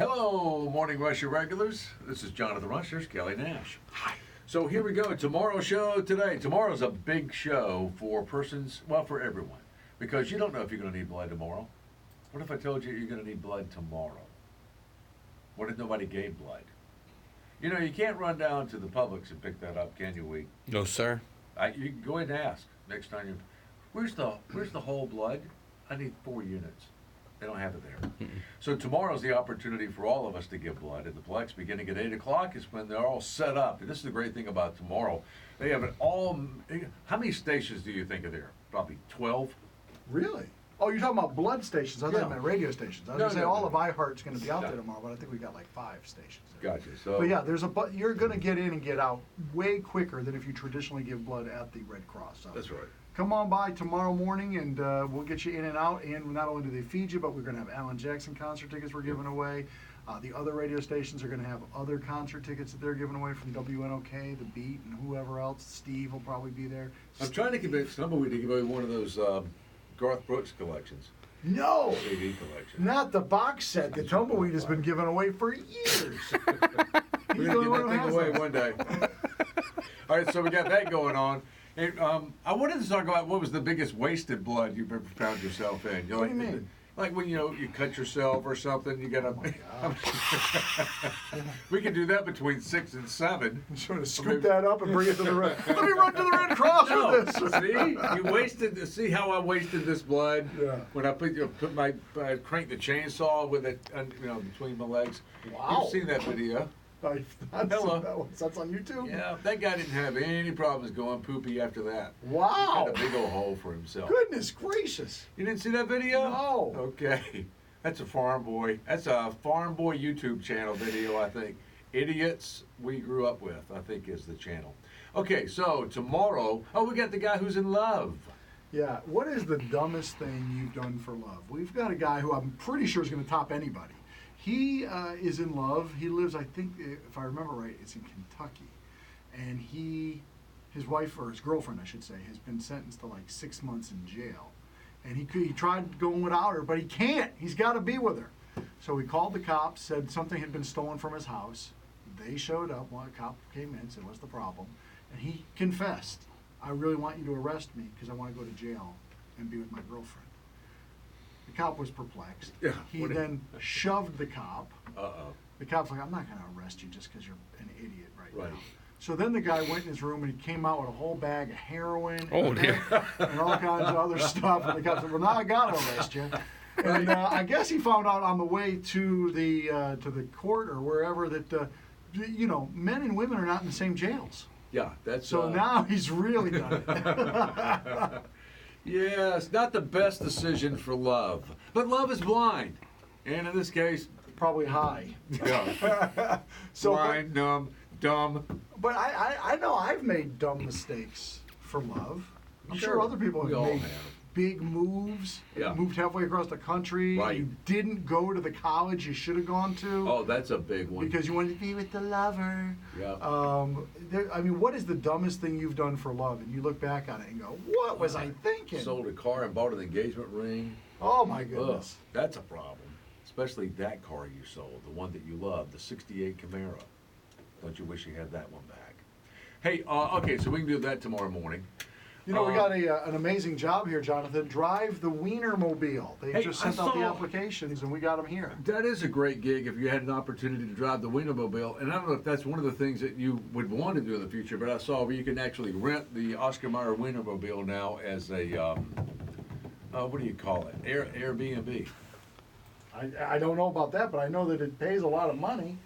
Hello, Morning Rush regulars. This is Jonathon Rush. There's Kelly Nash. Hi. So here we go. Tomorrow's show today. Tomorrow's a big show for persons, well, for everyone. Because you don't know if you're going to need blood tomorrow. What if I told you you're going to need blood tomorrow? What if nobody gave blood? You know, you can't run down to the Publix and pick that up, can you, No, sir. You can go ahead and ask next time where's the whole blood? I need 4 units. They don't have it there. So tomorrow's the opportunity for all of us to give blood at the Plex. Beginning at 8 o'clock is when they're all set up. And this is the great thing about tomorrow. They have it all. How many stations do you think are there? Probably 12. Really? Oh, you're talking about blood stations. I thought you meant radio stations. I was going to say all of iHeart's going to be out there tomorrow, but I think we got like 5 stations there. Gotcha. So, but yeah, you're going to get in and get out way quicker than if you traditionally give blood at the Red Cross. So that's right. come on by tomorrow morning and we'll get you in and out. And not only do they feed you, but we're going to have Alan Jackson concert tickets we're giving away. The other radio stations are going to have other concert tickets that they're giving away from WNOK, The Beat, and whoever else. Steve will probably be there. I'm trying to convince somebody to give away one of those Garth Brooks collections. No! CD collection. Not the box set. The Tumbleweed has been given away for years. We're going to give that thing away one day. All right, so we got that going on. And, I wanted to talk about what was the biggest wasted blood you've ever found yourself in. What do you mean? Like when, you cut yourself or something, you got to... We can do that between 6 and 7. I'm trying to scoop that up and bring it to the Red. Let me run to the Red Cross with this. See? You wasted... See how I wasted this blood? Yeah. When I cranked the chainsaw with it, between my legs. Wow. You've seen that video. Hello. That's on YouTube? Yeah, that guy didn't have any problems going poopy after that. Wow. He got a big old hole for himself. Goodness gracious. You didn't see that video? No. Okay. That's a farm boy. That's a farm boy YouTube channel video, I think. Idiots We Grew Up With, I think is the channel. Okay, so tomorrow, we got the guy who's in love. Yeah, what is the dumbest thing you've done for love? We've got a guy who I'm pretty sure is going to top anybody. He is in love. He lives, I think, if I remember right, it's in Kentucky. And his wife, or his girlfriend, I should say, has been sentenced to like 6 months in jail. And he tried going without her, but he can't. He's got to be with her. So he called the cops, said something had been stolen from his house. They showed up. One cop came in, said, what's the problem? And he confessed, I really want you to arrest me because I want to go to jail and be with my girlfriend. The cop was perplexed. Yeah, He then shoved the cop. Uh-oh. The cop's like, I'm not going to arrest you just because you're an idiot right Right. now. So then the guy went in his room and he came out with a whole bag of heroin Oh, dear. and all kinds of other stuff. And the cop said, well, now I got to arrest you. And I guess he found out on the way to the court or wherever that, men and women are not in the same jails. Yeah, that's... So now he's really done it. Yes, not the best decision for love. But love is blind. And in this case... Probably high. Yeah. So, blind, dumb. But I know I've made dumb mistakes for love. I'm sure other people We have all made have. big moves. Yeah. Moved halfway across the country. Right. You didn't go to the college you should have gone to. Oh, that's a big one. Because you wanted to be with the lover. Yeah. What is the dumbest thing you've done for love? And you look back on it and go, what was I thinking? Sold a car and bought an engagement ring. Oh, my goodness. Ugh, that's a problem. Especially that car you sold, the one that you love, the 68 Camaro. Don't you wish you had that one back? Hey, okay, so we can do that tomorrow morning. We got an amazing job here, Jonathan. Drive the Wienermobile. They just sent out the applications, and we got them here. That is a great gig if you had an opportunity to drive the Wienermobile. And I don't know if that's one of the things that you would want to do in the future, but I saw where you can actually rent the Oscar Mayer Wienermobile now as a, what do you call it? Airbnb. I don't know about that, but I know that it pays a lot of money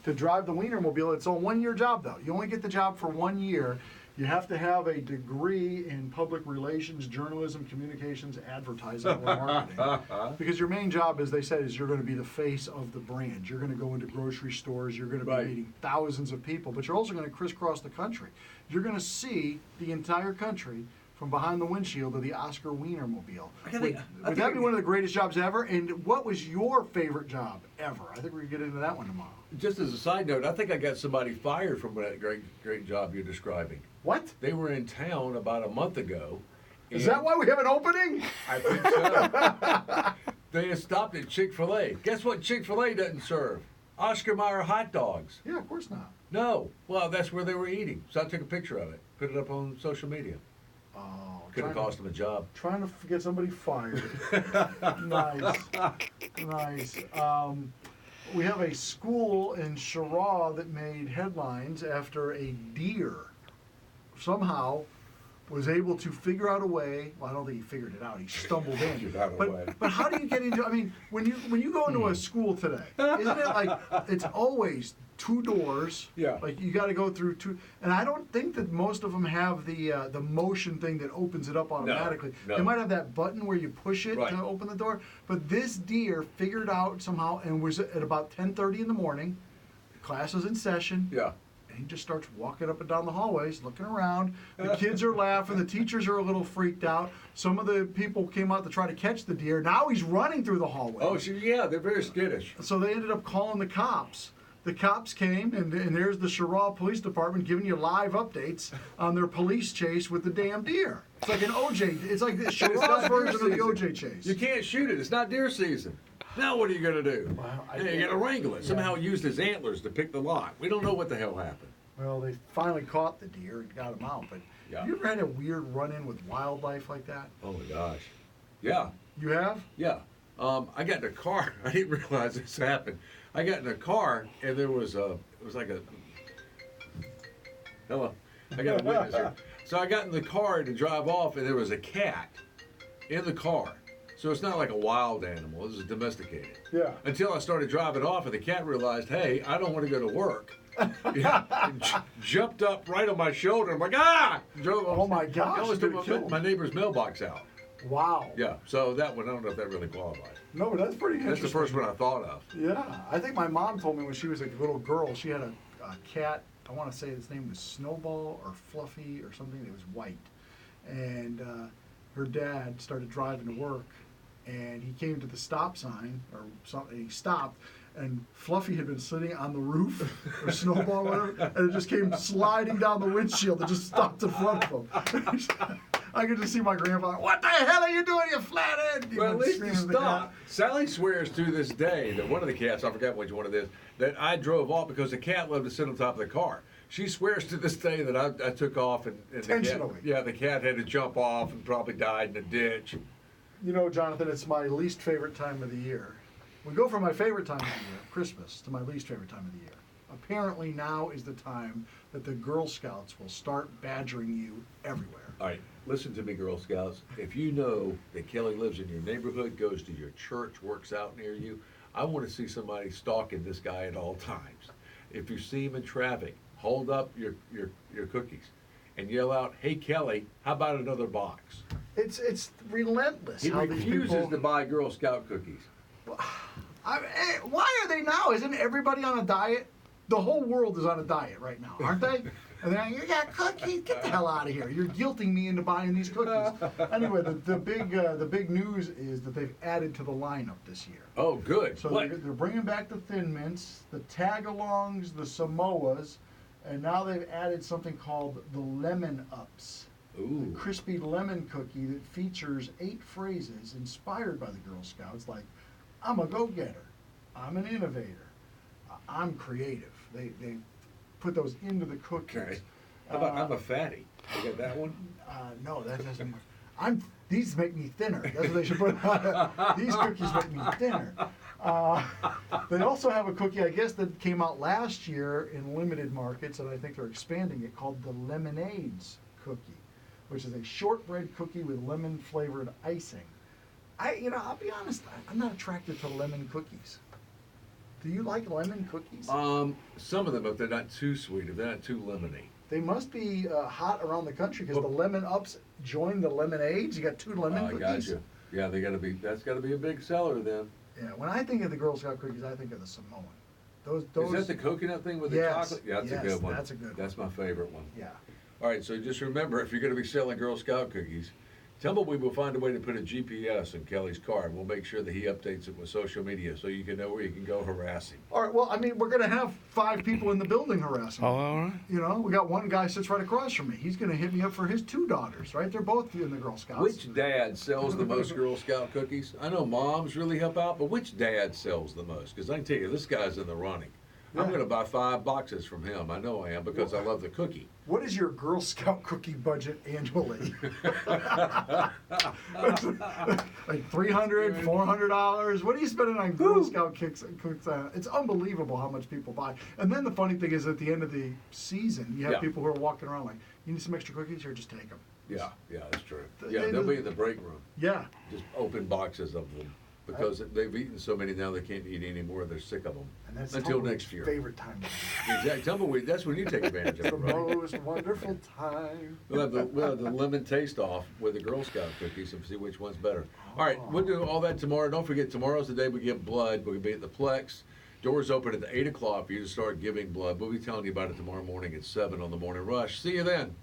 to drive the Wienermobile. It's a one-year job, though. You only get the job for 1 year. You have to have a degree in public relations, journalism, communications, advertising, or marketing. Because your main job, as they said, is you're going to be the face of the brand. You're going to go into grocery stores. You're going to be meeting thousands of people. But you're also going to crisscross the country. You're going to see the entire country from behind the windshield of the Oscar Wienermobile. Would that be one of the greatest jobs ever? And what was your favorite job ever? I think we're going to get into that one tomorrow. Just as a side note, I think I got somebody fired from that great job you're describing. What? They were in town about a month ago. Is that why we have an opening? I think so. They had stopped at Chick-fil-A. Guess what Chick-fil-A doesn't serve? Oscar Mayer hot dogs. Yeah, of course not. No. Well, that's where they were eating. So I took a picture of it, put it up on social media. Oh, Could have cost them a job. Trying to get somebody fired. Nice. Nice. We have a school in Chirac that made headlines after a deer somehow was able to figure out a way. Well, I don't think he figured it out. He stumbled in. Figured out a way. But how do you get into? I mean, when you go into a school today, isn't it like it's always two doors? Yeah. Like you got to go through two. And I don't think that most of them have the motion thing that opens it up automatically. No. They might have that button where you push it Right. to open the door. But this deer figured out somehow and was at about 10:30 in the morning. Class was in session. Yeah. And he just starts walking up and down the hallways, looking around. The kids are laughing. The teachers are a little freaked out. Some of the people came out to try to catch the deer. Now he's running through the hallway. Oh, yeah, they're very skittish. So they ended up calling the cops. The cops came, and there's the Chirac Police Department giving you live updates on their police chase with the damn deer. It's like an OJ. It's like the Chirac's version of the OJ chase. You can't shoot it. It's not deer season. Now what are you going to do? Well, You got to wrangle it. Somehow used his antlers to pick the lock. We don't know what the hell happened. Well, they finally caught the deer and got him out. But Yeah. have you ever had a weird run-in with wildlife like that? Oh my gosh. Yeah. You have? Yeah. I got in a car. I didn't realize this happened. I got in a car and there was it was like a, hello, I got a witness here. So I got in the car to drive off and there was a cat in the car. So it's not like a wild animal. This is domesticated. Yeah. Until I started driving off and the cat realized, hey, I don't want to go to work. Yeah, and jumped up right on my shoulder. I'm like, ah! Drove off. Oh my gosh, I almost you took could've killed my him. neighbor's mailbox out. Wow. Yeah, so that one, I don't know if that really qualifies. No, but that's pretty That's interesting. the first one I thought of. Yeah. I think my mom told me when she was a little girl, she had a cat. I want to say his name was Snowball or Fluffy or something. It was white. And her dad started driving to work, and he came to the stop sign or something. He stopped, and Fluffy had been sitting on the roof, or Snowball, whatever, and it just came sliding down the windshield and just stopped in front of him. I could just see my grandfather. What the hell are you doing, you flathead? Well, at least you stopped. Sally swears to this day that one of the cats, I forgot which one it is, that I drove off because the cat loved to sit on top of the car. She swears to this day that I took off and Intentionally. the cat had to jump off and probably died in a ditch. You know, Jonathan, it's my least favorite time of the year. We go from my favorite time of the year, Christmas, to my least favorite time of the year. Apparently now is the time that the Girl Scouts will start badgering you everywhere. All right, listen to me, Girl Scouts. If you know that Kelly lives in your neighborhood, goes to your church, works out near you, I want to see somebody stalking this guy at all times. If you see him in traffic, hold up your cookies and yell out, "Hey, Kelly, how about another box?" It's relentless. He how these refuses people, to buy Girl Scout cookies. Why are they now? Isn't everybody on a diet? The whole world is on a diet right now, aren't they? And then you got cookies. Get the hell out of here! You're guilting me into buying these cookies. Anyway, the big news is that they've added to the lineup this year. Oh, good. So What? they're bringing back the Thin Mints, the Tagalongs, the Samoas, and now they've added something called the Lemon Ups. Ooh. A crispy lemon cookie that features 8 phrases inspired by the Girl Scouts, like, I'm a go-getter, I'm an innovator, I'm creative. They put those into the cookies. Okay. How about I'm a fatty? You got that one? No, that doesn't work. These make me thinner. That's what they should put on it. These cookies make me thinner. They also have a cookie, I guess, that came out last year in limited markets, and I think they're expanding it, called the Lemonades cookie, which is a shortbread cookie with lemon-flavored icing. I'll be honest, I'm not attracted to lemon cookies. Do you like lemon cookies? Some of them, if they're not too sweet, if they're not too lemony. They must be hot around the country because the Lemon Ups joined the Lemonades. You got 2 lemon I cookies. got you. Yeah, that's got to be a big seller then. Yeah, when I think of the Girl Scout cookies, I think of the Samoan. Those. Is that the coconut thing with the Yes, chocolate? Yeah, that's a yes, good one. that's a good That's my favorite one. Yeah. All right, so just remember, if you're going to be selling Girl Scout cookies, Tumbleweed will find a way to put a GPS in Kelly's car, and we'll make sure that he updates it with social media so you can know where you can go harass him. All right, well, I mean, we're going to have 5 people in the building harassing me. Oh, all right. You know, we got one guy sits right across from me. He's going to hit me up for his 2 daughters, right? They're both in the Girl Scouts. Which dad sells the most Girl Scout cookies? I know moms really help out, but which dad sells the most? Because I can tell you, this guy's in the running. I'm Yeah. going to buy 5 boxes from him. I know I am because I love the cookie. What is your Girl Scout cookie budget annually? Like $300, $400. What are you spending on Girl Scout cookies? It's unbelievable how much people buy. And then the funny thing is, at the end of the season, you have Yeah. people who are walking around like, "You need some extra cookies? Here, just take them." Yeah, that's true. They- Yeah, they'll be in the break room. Yeah. Just open boxes of them because they've eaten so many now they can't eat any more. They're sick of them. And that's Until Tumbleweed's next year. favorite time. Exactly. Tumbleweed, that's when you take advantage of The it, right? most wonderful time. We'll have the lemon taste off with the Girl Scout cookies and see which one's better. All right, we'll do all that tomorrow. Don't forget, tomorrow's the day we give blood. We'll be at the Plex. Doors open at 8 o'clock for you to start giving blood. We'll be telling you about it tomorrow morning at 7 on the Morning Rush. See you then.